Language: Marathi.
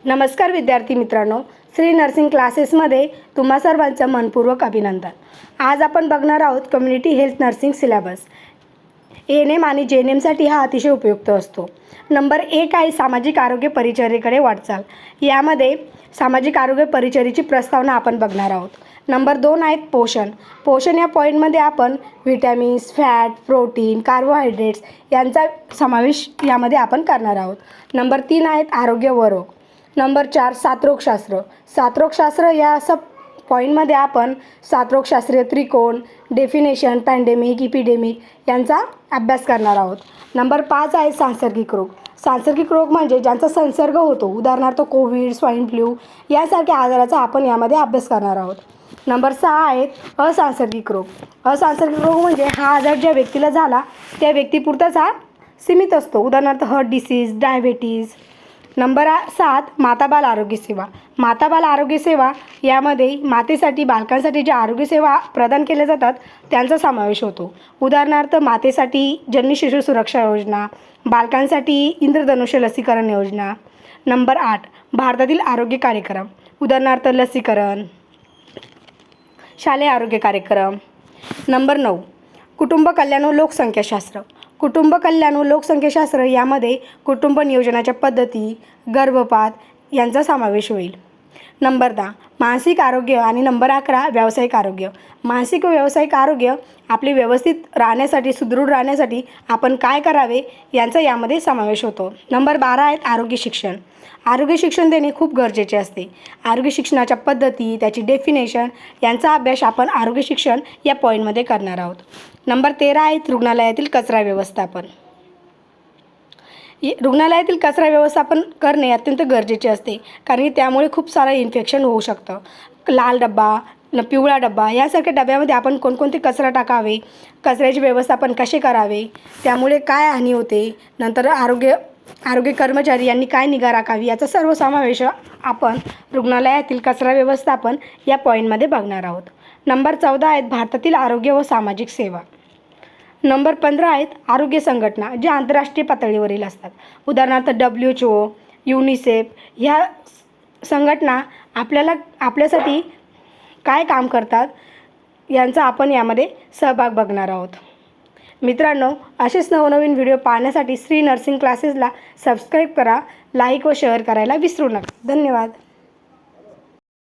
नमस्कार विद्यार्थी मित्रांनो, श्री नर्सिंग क्लासेसमध्ये तुम्हा सर्वांचं मनपूर्वक अभिनंदन। आज आपण बघणार आहोत community health nursing syllabus. ANM आणि जेएनएमसाठी हा अतिशय उपयुक्त असतो। नंबर 1 आहे सामाजिक आरोग्य परिचर्येकडे वाटचाल। यामध्ये सामाजिक आरोग्य परिचर्येची प्रस्तावना आपण बघणार आहोत। नंबर 2 आहेत पोषण। पोषण या पॉईंटमध्ये आपण व्हिटॅमिन्स, फॅट, प्रोटीन, कार्बोहायड्रेट्स यांचा समावेश यामध्ये आपण करणार आहोत। नंबर 3 आहेत आरोग्य व रोग। नंबर 4 साथरोगशास्त्र। साथरोगशास्त्र या सब पॉईंटमध्ये आपण साथरोगशास्त्रीय त्रिकोण, डेफिनेशन, पॅन्डेमिक, इपिडेमिक यांचा अभ्यास करणार आहोत। नंबर 5 आहे सांसर्गिक रोग। सांसर्गिक रोग म्हणजे ज्यांचा संसर्ग होतो, उदाहरणार्थ कोविड, स्वाईन फ्लू यासारख्या आजाराचा आपण यामध्ये अभ्यास करणार आहोत। नंबर 6 आहेत असंसर्गिक रोग। असंसर्गिक रोग म्हणजे हा आजार ज्या व्यक्तीला झाला त्या व्यक्तीपुरताच हा सीमित असतो, उदाहरणार्थ हार्ट डिसीज, डायबिटीज। नंबर 7 माताबाल आरोग्य सेवा। माताबाल आरोग्य सेवा यामध्ये मातेसाठी, बालकांसाठी ज्या आरोग्यसेवा प्रदान केल्या जातात त्यांचा समावेश होतो, उदाहरणार्थ मातेसाठी जननी शिशु सुरक्षा योजना, बालकांसाठी इंद्रधनुष्य लसीकरण योजना। नंबर 8 भारतातील आरोग्य कार्यक्रम, उदाहरणार्थ लसीकरण, शालेय आरोग्य कार्यक्रम। नंबर 9 कुटुंब कल्याण व लोकसंख्याशास्त्र। कुटुंब कल्याण व लोकसंख्याशास्त्र यामध्ये कुटुंब नियोजनाच्या पद्धती, गर्भपात यांचा समावेश होईल। नंबर 10 मानसिक आरोग्य आणि नंबर 11 व्यावसायिक आरोग्य। मानसिक व व्यावसायिक आरोग्य आपले व्यवस्थित राहण्यासाठी, सुदृढ राहण्यासाठी आपण काय करावे यांचा यामध्ये समावेश होतो। नंबर 12 आहेत आरोग्य शिक्षण। आरोग्य शिक्षण देणे खूप गरजेचे असते। आरोग्य शिक्षणाच्या पद्धती, त्याची डेफिनेशन यांचा अभ्यास आपण आरोग्य शिक्षण या पॉईंटमध्ये करणार आहोत। नंबर 13 आहेत रुग्णालयातील कचरा व्यवस्थापन। रुग्णालयातील कचरा व्यवस्थापन करणे अत्यंत गरजेचे असते, कारण की त्यामुळे खूप सारं इन्फेक्शन होऊ शकतं। लाल डबा, पिवळा डबा यासारख्या डब्यामध्ये आपण कोणकोणते कचरा टाकावे, कचऱ्याचे व्यवस्थापन कसे करावे, त्यामुळे काय हानी होते, नंतर आरोग्य कर्मचारी यांनी काय निगा राखावी याचा सर्व समावेश आपण रुग्णालयातील कचरा व्यवस्थापन या पॉईंटमध्ये बघणार आहोत। नंबर 14 आहेत भारतातील आरोग्य व सामाजिक सेवा। नंबर 15 आहेत आरोग्य संघटना, ज्या आंतरराष्ट्रीय पातळीवरील असतात, उदाहरणार्थ WHO, युनिसेफ ह्या संघटना आपल्यासाठी काय काम करतात यांचा आपण यामध्ये सहभाग बघणार आहोत। मित्रांनो, असेच नवनवीन व्हिडिओ पाहण्यासाठी श्री नर्सिंग क्लासेसला सबस्क्राईब करा, लाईक व शेअर करायला विसरू नका। धन्यवाद।